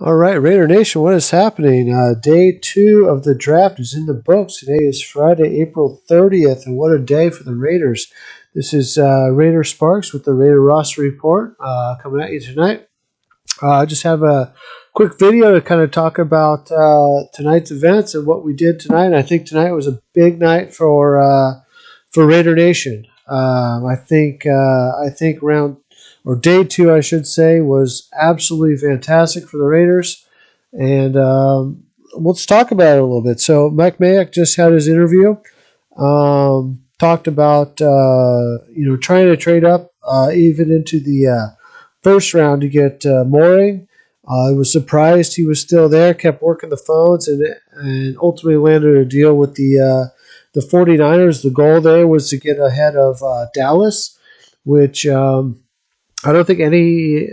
All right, Raider Nation, what is happening? Day 2 of the draft is in the books. Today is Friday, April 30th, and what a day for the Raiders. This is Raider Sparks with the Raider Roster Report coming at you tonight. I just have a quick video to kind of talk about tonight's events and what we did tonight. I think tonight was a big night for Raider Nation. I think round or day 2, I should say, was absolutely fantastic for the Raiders, and let's talk about it a little bit. So Mayock just had his interview. Talked about trying to trade up even into the first round to get Mooring. I was surprised he was still there, kept working the phones, and ultimately landed a deal with the 49ers. The goal there was to get ahead of Dallas, which I don't think anybody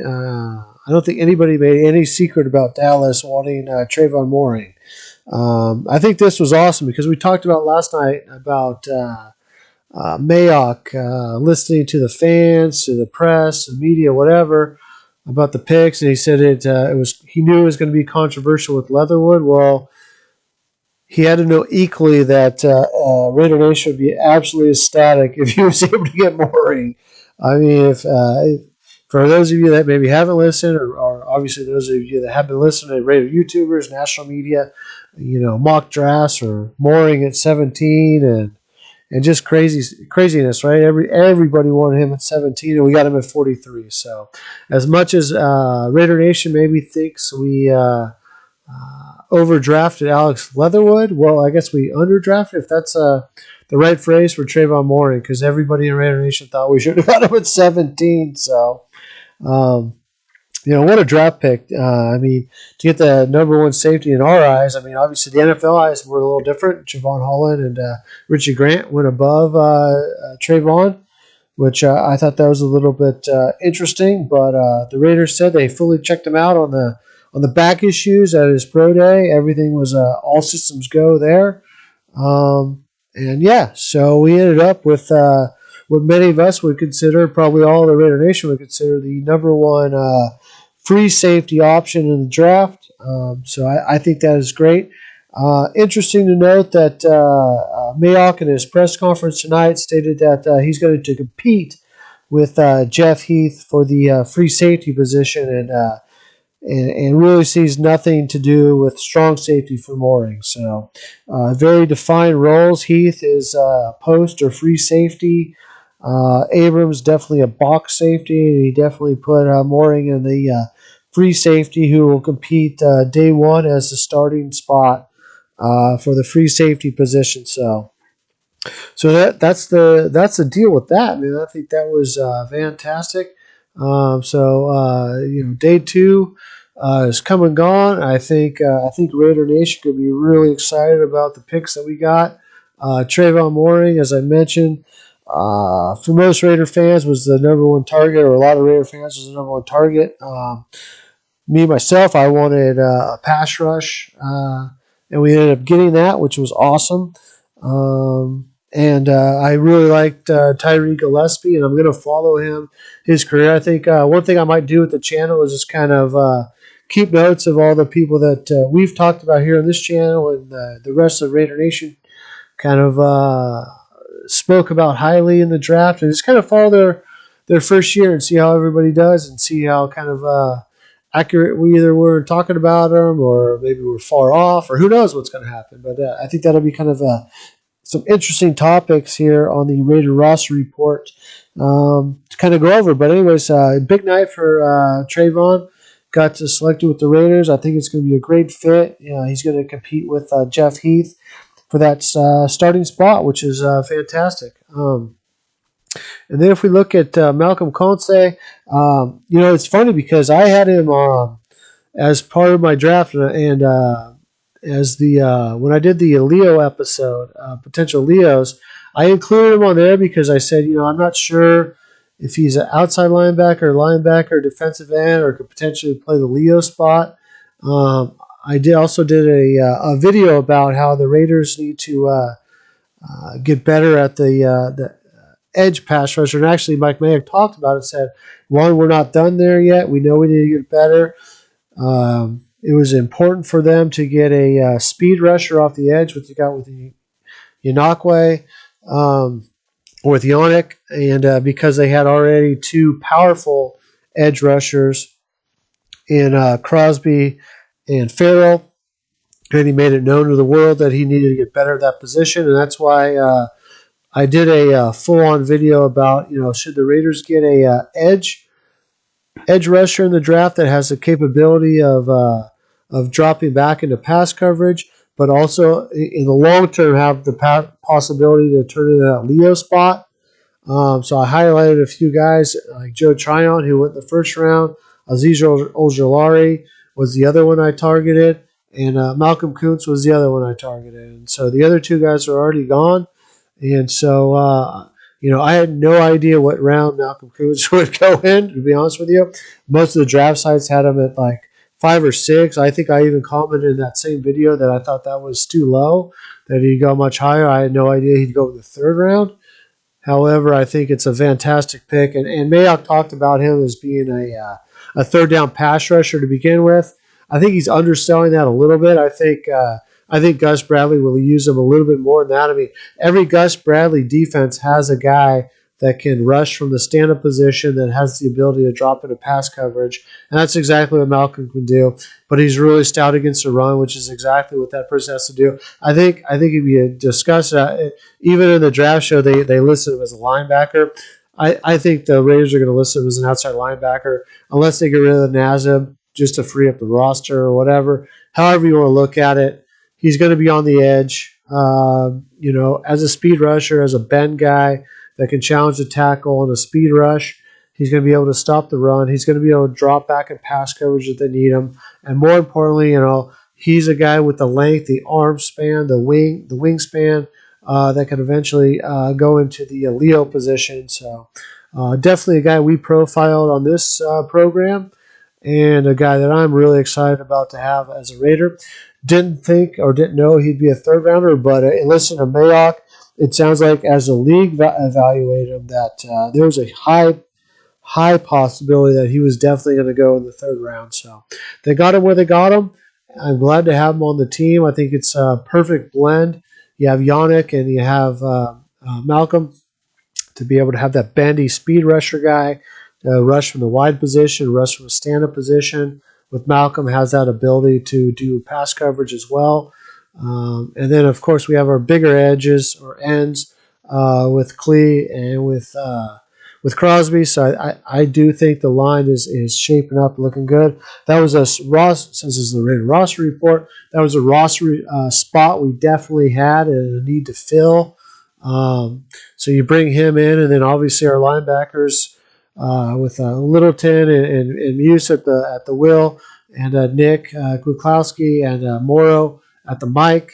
made any secret about Dallas wanting Trayvon Mooring. I think this was awesome because we talked about last night about Mayock listening to the fans, to the press, the media, whatever, about the picks, and he said he knew it was going to be controversial with Leatherwood. Well, he had to know equally that Raider Nation would be absolutely ecstatic if he was able to get Mooring. I mean, if for those of you that maybe haven't listened, or obviously those of you that have been listening to Raider YouTubers, national media, mock drafts or Mooring at 17 and just craziness, right? Everybody wanted him at 17, and we got him at 43. So, as much as Raider Nation maybe thinks we overdrafted Alex Leatherwood, well, I guess we underdrafted, if that's the right phrase, for Trayvon Mooring, because everybody in Raider Nation thought we should have got him at 17. So, what a draft pick. To get the number one safety in our eyes, obviously the NFL eyes were a little different. Javon Holland and Richie Grant went above Trayvon, which I thought that was a little bit interesting. But the Raiders said they fully checked him out on the back issues at his pro day. Everything was all systems go there. So we ended up with what many of us would consider, probably all of the Raider Nation would consider, the number one free safety option in the draft. So I think that is great. Interesting to note that Mayock in his press conference tonight stated that he's going to compete with Jeff Heath for the free safety position, and really sees nothing to do with strong safety for Mooring. So very defined roles. Heath is post or free safety. Abrams definitely a box safety, and he definitely put Mooring in the free safety, who will compete day one as the starting spot for the free safety position. So that's the deal with that. I think that was fantastic. Day 2 is come and gone. I think Raider Nation could be really excited about the picks that we got. Trayvon Mooring, as I mentioned, for most Raider fans, was the number one target, or a lot of Raider fans was the number one target. Me, myself, I wanted a pass rush, and we ended up getting that, which was awesome. I really liked Tyree Gillespie, and I'm going to follow his career. I think one thing I might do with the channel is just kind of keep notes of all the people that we've talked about here on this channel, and the rest of Raider Nation kind of spoke about highly in the draft, and just kind of follow their first year and see how everybody does, and see how kind of accurate we either were talking about them, or maybe we're far off, or who knows what's going to happen. But I think that'll be kind of some interesting topics here on the Raider Roster Report to kind of go over. But anyways, big night for Trayvon. Got selected with the Raiders. I think it's going to be a great fit. He's going to compete with Jeff Heath for that starting spot, which is fantastic. And then if we look at Malcolm Conce, it's funny because I had him as part of my draft, and as the when I did the Leo episode, potential Leos, I included him on there because I said, I'm not sure if he's an outside linebacker, defensive end, or could potentially play the Leo spot. I also did a video about how the Raiders need to get better at the edge pass rusher. And actually, Mike Mayock talked about it, said, one, we're not done there yet. We know we need to get better. it was important for them to get a speed rusher off the edge, which you got with the Yanakwe, with Yannick, and because they had already two powerful edge rushers in Crosby and Farrell, and he made it known to the world that he needed to get better at that position, and that's why I did a full-on video about, should the Raiders get a edge rusher in the draft that has the capability of dropping back into pass coverage, but also in the long term have the possibility to turn into that Leo spot. So I highlighted a few guys like Joe Tryon, who went in the first round. Aziz Ojulari was the other one I targeted, and Malcolm Kuntz was the other one I targeted. And so the other two guys are already gone. And so, I had no idea what round Malcolm Kuntz would go in, to be honest with you. Most of the draft sites had him at like 5 or 6. I think I even commented in that same video that I thought that was too low, that he'd go much higher. I had no idea he'd go in the 3rd round. However, I think it's a fantastic pick. And Mayock talked about him as being a third down pass rusher to begin with. I think he's underselling that a little bit. I think Gus Bradley will use him a little bit more than that. I mean, every Gus Bradley defense has a guy that can rush from the stand-up position, that has the ability to drop into pass coverage, and that's exactly what Malcolm can do. But he's really stout against the run, which is exactly what that person has to do. I think if you discuss even in the draft show, they listed him as a linebacker. I think the Raiders are going to list him as an outside linebacker unless they get rid of the Nazib just to free up the roster or whatever. However you want to look at it, he's going to be on the edge, as a speed rusher, as a bend guy that can challenge the tackle in a speed rush. He's going to be able to stop the run. He's going to be able to drop back in pass coverage if they need him. And more importantly, he's a guy with the length, the arm span, the wingspan that can eventually go into the Leo position. So definitely a guy we profiled on this program, and a guy that I'm really excited about to have as a Raider. Didn't think or didn't know he'd be a 3rd rounder, but listen to Mayock, it sounds like as the league evaluated him that there was a high possibility that he was definitely going to go in the 3rd round. So they got him where they got him. I'm glad to have him on the team. I think it's a perfect blend. You have Yannick and you have Malcolm to be able to have that bendy speed rusher guy, rush from the wide position, rush from a stand-up position. With Malcolm, has that ability to do pass coverage as well. And then, of course, we have our bigger edges or ends with Klee and with Crosby. So I do think the line is shaping up, looking good. That was since this is the Raider roster report, that was a roster spot we definitely had and a need to fill. So you bring him in, and then obviously our linebackers with Littleton and Muse at the wheel, and Nick Kwiatkowski and Morrow at the mic.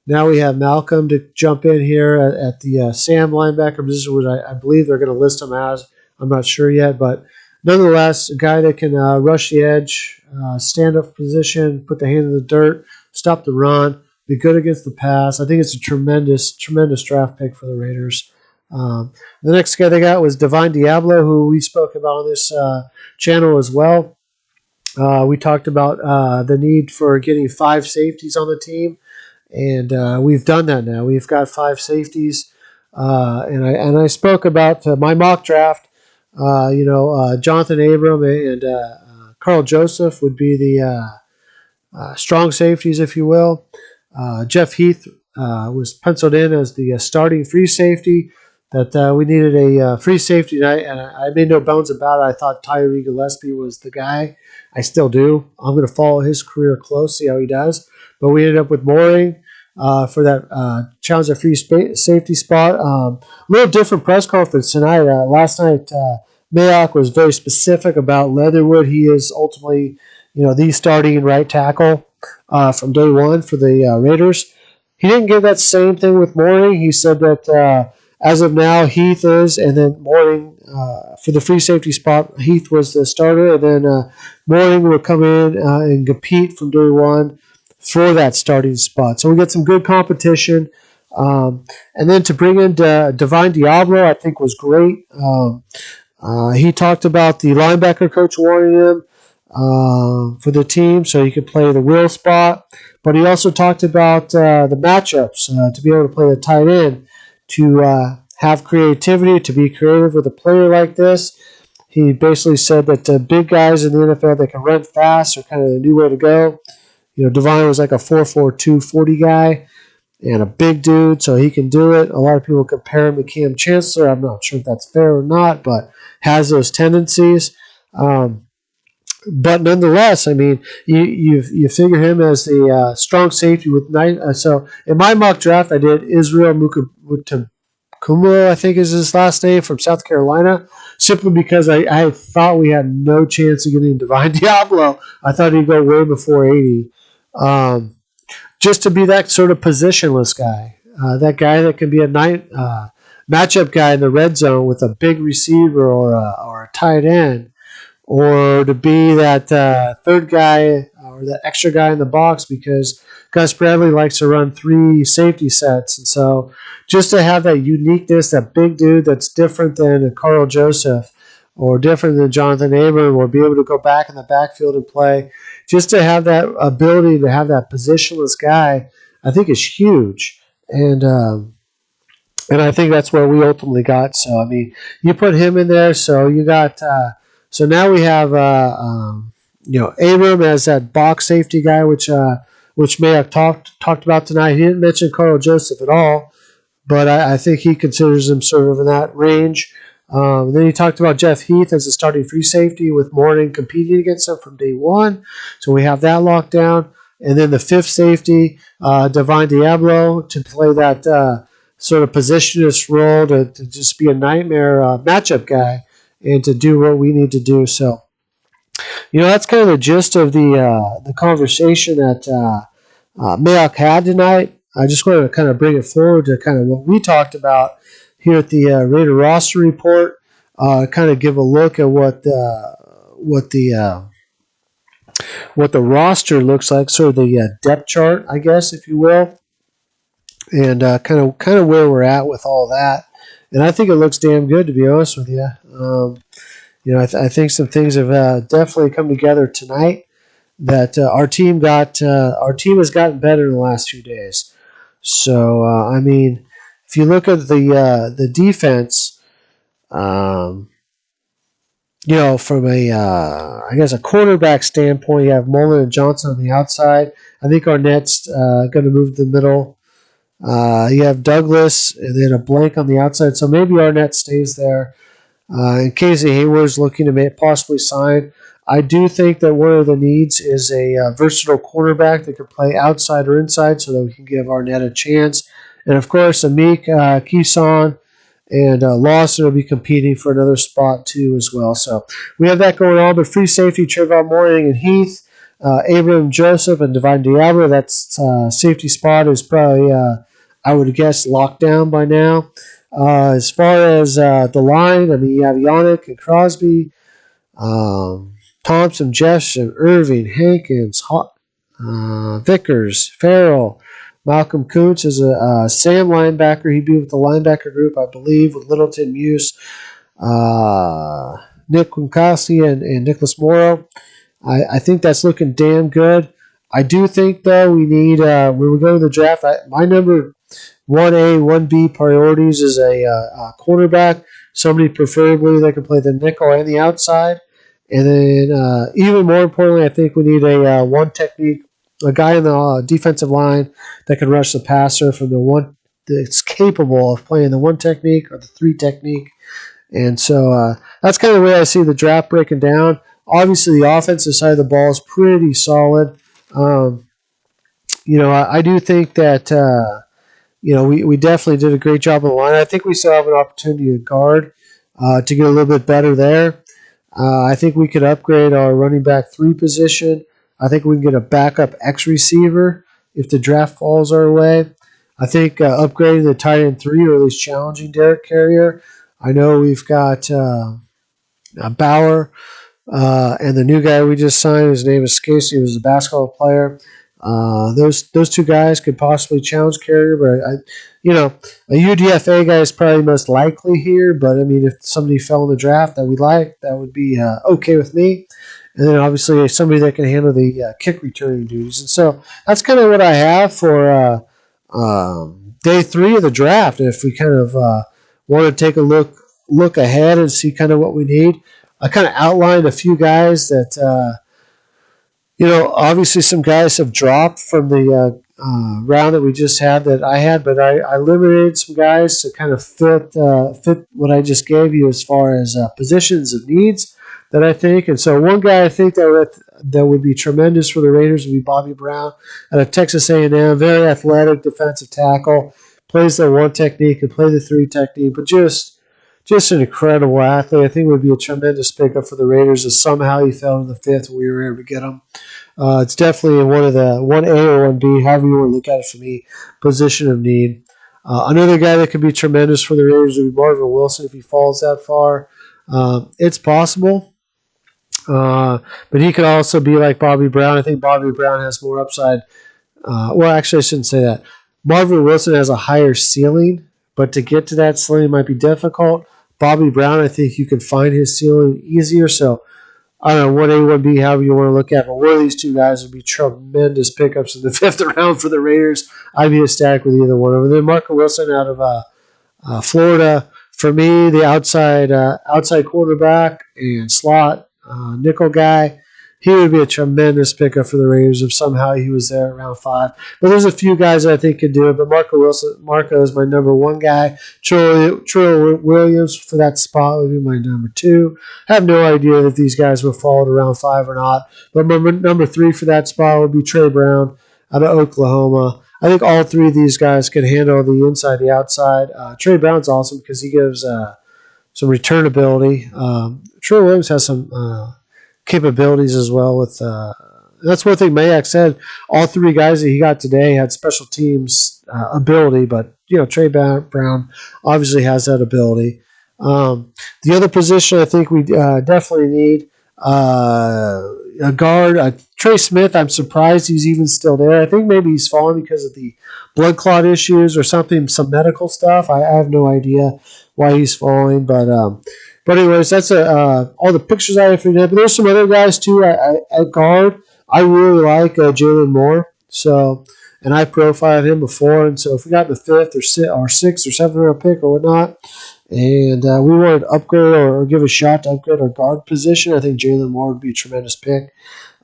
Now we have Malcolm to jump in here at the Sam linebacker position, which I believe they're going to list him as. I'm not sure yet, but nonetheless, a guy that can rush the edge, stand up position, put the hand in the dirt, stop the run, be good against the pass. I think it's a tremendous draft pick for the Raiders. The next guy they got was Divine Diabolo, who we spoke about on this channel as well. We talked about the need for getting 5 safeties on the team, and we've done that now. We've got 5 safeties, and I spoke about my mock draft. Jonathan Abram and Carl Joseph would be the strong safeties, if you will. Jeff Heath was penciled in as the starting free safety. That we needed a free safety, and I made no bones about it. I thought Tyree Gillespie was the guy. I still do. I'm going to follow his career close, see how he does. But we ended up with Mooring for that challenge at free safety spot. A little different press conference tonight. Last night, Mayock was very specific about Leatherwood. He is ultimately, the starting right tackle from day one for the Raiders. He didn't give that same thing with Mooring. He said that as of now, Heath is, and then Mooring for the free safety spot, Heath was the starter, and then Mooring will come in and compete from day one for that starting spot. So we got some good competition. And then to bring in Divine Diablo, I think was great. He talked about the linebacker coach wanting him. for the team, so he could play the will spot. But he also talked about the matchups to be able to play the tight end, to have creativity, to be creative with a player like this. He basically said that big guys in the NFL that can run fast are kind of the new way to go. Devine was like a 4.42 40 guy and a big dude, so he can do it. A lot of people compare him to Cam Chancellor. I'm not sure if that's fair or not, but has those tendencies. But nonetheless, I mean, you figure him as the strong safety with nine. So in my mock draft, I did Israel Mukumo, I think is his last name, from South Carolina, simply because I thought we had no chance of getting Divine Diabolo. I thought he'd go way before 80. Just to be that sort of positionless guy, that guy that can be a matchup guy in the red zone with a big receiver or a tight end, or to be that third guy or that extra guy in the box, because Gus Bradley likes to run 3 safety sets. And so just to have that uniqueness, that big dude that's different than Carl Joseph or different than Jonathan Abram, or be able to go back in the backfield and play, just to have that ability to have that positionless guy, I think is huge. And I think that's where we ultimately got. So, I mean, you put him in there, so you got so now we have Abram as that box safety guy, which Mayock talked about tonight. He didn't mention Carl Joseph at all, but I think he considers him sort of in that range. Then he talked about Jeff Heath as a starting free safety, with Morning competing against him from day one. So we have that locked down. And then the fifth safety, Divine Diabolo, to play that sort of positionist role, to just be a nightmare matchup guy and to do what we need to do. So, that's kind of the gist of the conversation that Mayock had tonight. I just wanted to kind of bring it forward to kind of what we talked about here at the Raider roster report. Kind of give a look at what the roster looks like, sort of the depth chart, I guess, if you will, and kind of where we're at with all that. And I think it looks damn good, to be honest with you. I think some things have definitely come together tonight. That our team has gotten better in the last few days. So I mean, if you look at the defense, from a I guess a quarterback standpoint, you have Mullen and Johnson on the outside. I think Arnett's going to move to the middle. You have Douglas and then a blank on the outside, so maybe Arnett stays there. And Casey Hayward's looking to possibly sign. I do think that one of the needs is a versatile cornerback that can play outside or inside, so that we can give Arnett a chance. And of course, Meek, Keeson, and Lawson will be competing for another spot too as well. So we have that going on. But free safety, Trayvon Morning and Heath, Abram Joseph, and Divine Diablo. That safety spot is probably, I would guess, locked down by now. As far as the line, I mean, you have Yannick and Crosby, Thompson, Jessen, Irving, Hankins, Vickers, Farrell, Malcolm Kuntz is a Sam linebacker. He'd be with the linebacker group, I believe, with Littleton, Muse, Nick Winkowski, and Nicholas Morrow. I think that's looking damn good. I do think, though, we need, when we go to the draft, my number 1A, 1B priorities is a cornerback, somebody preferably that can play the nickel and the outside. And then, even more importantly, I think we need a one technique, a guy in the defensive line that can rush the passer from the one that's capable of playing the one technique or the 3 technique. And so that's kind of the way I see the draft breaking down. Obviously, the offensive side of the ball is pretty solid. I do think that we definitely did a great job on the line. I think we still have an opportunity to guard to get a little bit better there. I think we could upgrade our running back 3 position. I think we can get a backup X receiver if the draft falls our way. I think upgrading the tight end 3, or at least challenging Derek Carrier. I know we've got Bauer and the new guy we just signed. His name is Casey. He was a basketball player. Those 2 guys could possibly challenge Carrier, but a UDFA guy is probably most likely here. But I mean, if somebody fell in the draft that we like, that would be okay with me. and then obviously somebody that can handle the kick returning duties. And so that's kind of what I have for day 3 of the draft. And if we kind of want to take a look ahead and see kind of what we need, I kind of outlined a few guys that obviously some guys have dropped from the round that we just had that I had, but I limited some guys to kind of fit what I just gave you as far as positions of needs that I think. And so one guy I think that would be tremendous for the Raiders would be Bobby Brown out of Texas A&M. Very athletic defensive tackle, plays the 1 technique and play the 3 technique, but just an incredible athlete. I think it would be a tremendous pickup for the Raiders if somehow he fell in the 5th and we were able to get him. It's definitely one of the 1A or 1B, however you want to look at it for me, position of need. Another guy that could be tremendous for the Raiders would be Marvin Wilson if he falls that far. It's possible. But he could also be like Bobby Brown. I think Bobby Brown has more upside. Well, actually, I shouldn't say that. Marvin Wilson has a higher ceiling, but to get to that ceiling might be difficult. Bobby Brown, I think you can find his ceiling easier. So, I don't know, 1A, 1B, however you want to look at it. But one of these two guys would be tremendous pickups in the 5th round for the Raiders. I'd be ecstatic with either one of them. Then Marco Wilson out of Florida. For me, the outside quarterback and slot nickel guy, he would be a tremendous pickup for the Raiders if somehow he was there around 5. But there's a few guys that I think could do it. But Marco is my number 1 guy. Troy Williams for that spot would be my number 2. I have no idea if these guys will fall at around 5 or not. But my number 3 for that spot would be Trey Brown out of Oklahoma. I think all 3 of these guys could handle the inside, the outside. Trey Brown's awesome because he gives some return ability. Troy Williams has some capabilities as well. With that's one thing Mayock said. All 3 guys that he got today had special teams ability, but Trey Brown obviously has that ability. The other position I think we definitely need a guard. Trey Smith, I'm surprised he's even still there. I think maybe he's fallen because of the blood clot issues or something, some medical stuff. I have no idea why he's falling, but anyways, that's all the pictures I have for you. But there's some other guys too at guard. I really like Jalen Moore. So, and I profiled him before, and so if we got the 5th or 6th or 7th round pick or whatnot, and we wanted to upgrade or give a shot to upgrade our guard position, I think Jalen Moore would be a tremendous pick.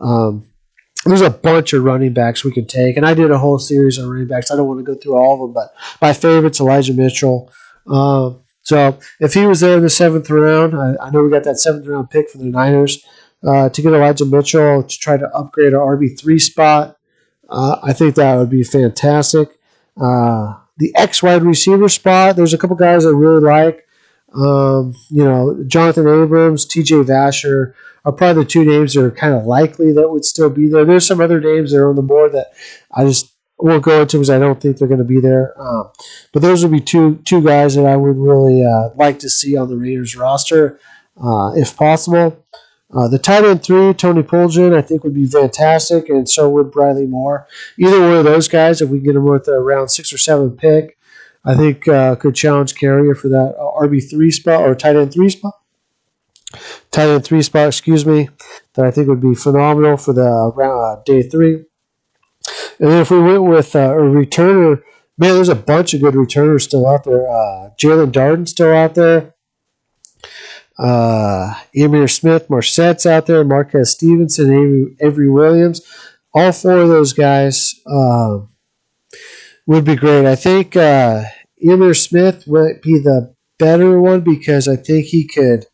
There's a bunch of running backs we could take, and I did a whole series on running backs. I don't want to go through all of them, but my favorite's Elijah Mitchell. So if he was there in the 7th round, I know we got that 7th round pick for the Niners, to get Elijah Mitchell to try to upgrade our RB3 spot. I think that would be fantastic. The X wide receiver spot, there's a couple guys I really like. Jonathan Abrams, TJ Vasher are probably the 2 names that are kind of likely that would still be there. There's some other names that are on the board that I just won't go into because I don't think they're going to be there. But those would be two guys that I would really like to see on the Raiders roster, if possible. The tight end 3, Tony Poljan, I think would be fantastic, and so would Bradley Moore. Either one of those guys, if we get them with a round 6 or 7 pick, I think could challenge Carrier for that RB3 spot or tight end 3 spot. Tight end 3 spot, that I think would be phenomenal for the round day 3. And then if we went with a returner, man, there's a bunch of good returners still out there. Jalen Darden's still out there. Emir Smith, Marsette's out there. Marquez Stevenson, Avery Williams. All 4 of those guys would be great. I think Emir Smith might be the better one because I think he could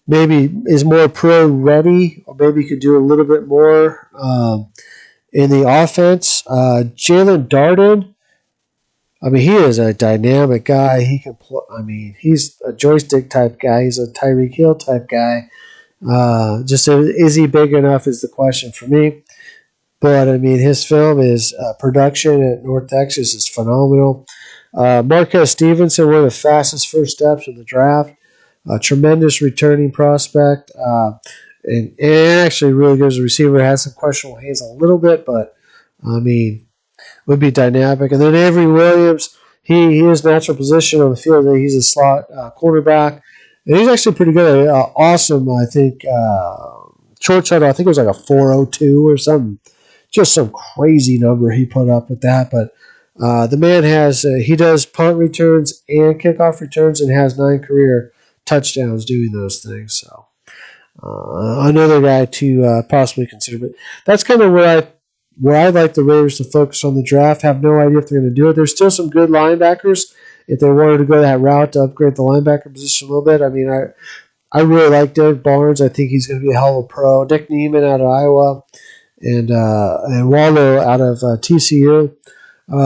maybe is more pro ready, or maybe could do a little bit more in the offense. Jalen Darden, he is a dynamic guy. He can play. He's a joystick type guy. He's a Tyreek Hill type guy. Just is he big enough is the question for me. But his film is production at North Texas is phenomenal. Marquez Stevenson, one of the fastest first steps of the draft. A tremendous returning prospect. And actually really good as a receiver. Has some questionable hands a little bit, but would be dynamic. And then Avery Williams, he is natural position on the field. He's a slot quarterback, and he's actually pretty good. Awesome, I think, short shuttle, I think it was like a 402 or something. Just some crazy number he put up with that. But the man he does punt returns and kickoff returns and has 9 career touchdowns doing those things. So another guy to possibly consider. But that's kind of where I'd like the Raiders to focus on the draft. Have no idea if they're going to do it. There's still some good linebackers if they wanted to go that route to upgrade the linebacker position a little bit. I mean, I really like Derek Barnes. I think he's going to be a hell of a pro. Nick Neiman out of Iowa and Wallow out of TCU.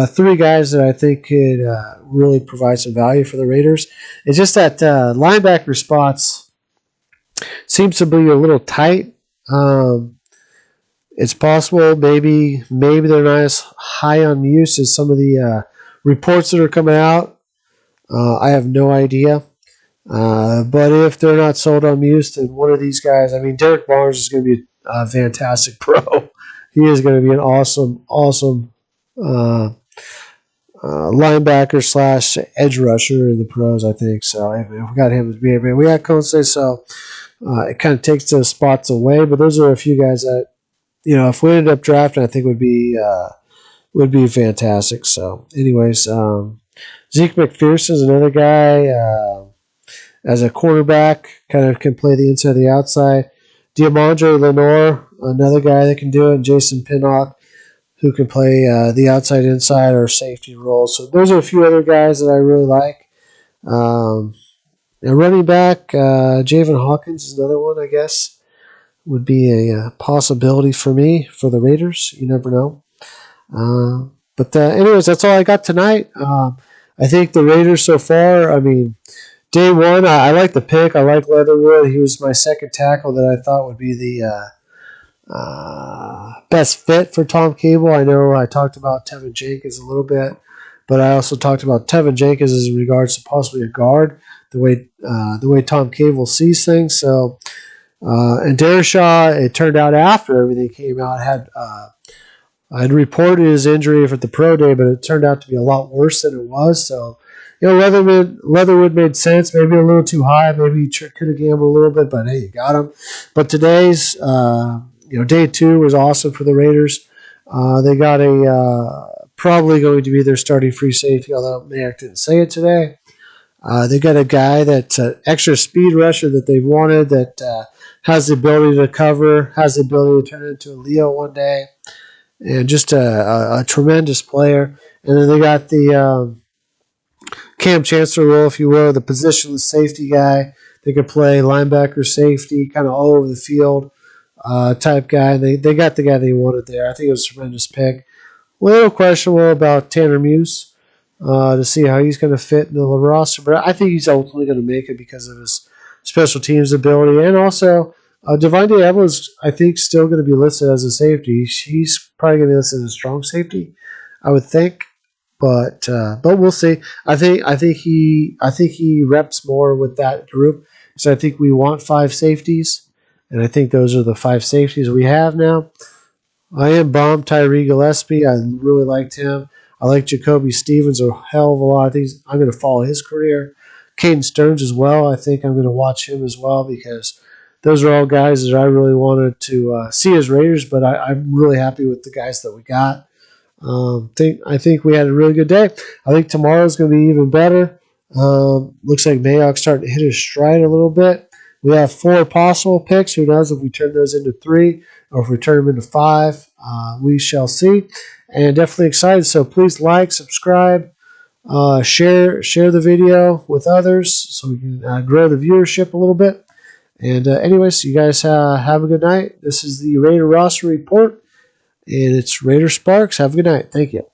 3 guys that I think could really provide some value for the Raiders. It's just that linebacker spots seems to be a little tight. It's possible maybe they're not as high on use as some of the reports that are coming out. I have no idea. But if they're not sold on Muse, then one of these guys, I mean, Derek Barnes is going to be a fantastic pro. He is going to be an awesome linebacker / edge rusher in the pros, I think. So if we got him as being, we got Conce, so it kind of takes those spots away. But those are a few guys that, if we ended up drafting, I think would be fantastic. So, anyways, Zeke McPherson is another guy. As a quarterback, kind of can play the inside, the outside. Diamondre Lenore, another guy that can do it. Jason Pinnock, who can play the outside, inside, or safety roles. So those are a few other guys that I really like. And running back, Javon Hawkins is another one, I guess, would be a possibility for me for the Raiders. You never know. But anyways, that's all I got tonight. I think the Raiders so far, I mean, day one, I like the pick. I like Leatherwood. He was my second tackle that I thought would be the best fit for Tom Cable. I know I talked about Tevin Jenkins a little bit, but I also talked about Tevin Jenkins as in regards to possibly a guard, the way Tom Cable sees things. So, and Dershaw, it turned out after everything came out, I'd reported his injury for the pro day, but it turned out to be a lot worse than it was. So, Leatherwood made sense. Maybe a little too high. Maybe he could have gambled a little bit, but hey, you got him. But today's, day 2 was awesome for the Raiders. They got probably going to be their starting free safety, although Mayock didn't say it today. They got a guy that's an extra speed rusher that they've wanted that has the ability to cover, has the ability to turn into a Leo one day, and just a tremendous player. And then they got the Cam Chancellor role, if you will, the positionless safety guy. They could play linebacker, safety, kind of all over the field type guy. They got the guy they wanted there. I think it was a tremendous pick. A little questionable about Tanner Muse to see how he's going to fit in the roster, but I think he's ultimately going to make it because of his special teams ability. And also, Divine Diabolo is, I think, still going to be listed as a safety. He's probably going to be listed as a strong safety, I would think. But we'll see. I think he reps more with that group. So I think we want 5 safeties, and I think those are the 5 safeties we have now. I am bummed Tyree Gillespie. I really liked him. I like Jacoby Stevens a hell of a lot. I think I'm going to follow his career. Caden Stearns as well. I think I'm going to watch him as well because those are all guys that I really wanted to see as Raiders. But I'm really happy with the guys that we got. I think we had a really good day. I think tomorrow's going to be even better. Looks like Mayock's starting to hit his stride a little bit. We have 4 possible picks. Who knows if we turn those into 3 or if we turn them into 5. We shall see. And definitely excited. So please like, subscribe, share the video with others so we can grow the viewership a little bit. And anyways, you guys have a good night. This is the Raider Roster Report. And it's Raider Sparks. Have a good night. Thank you.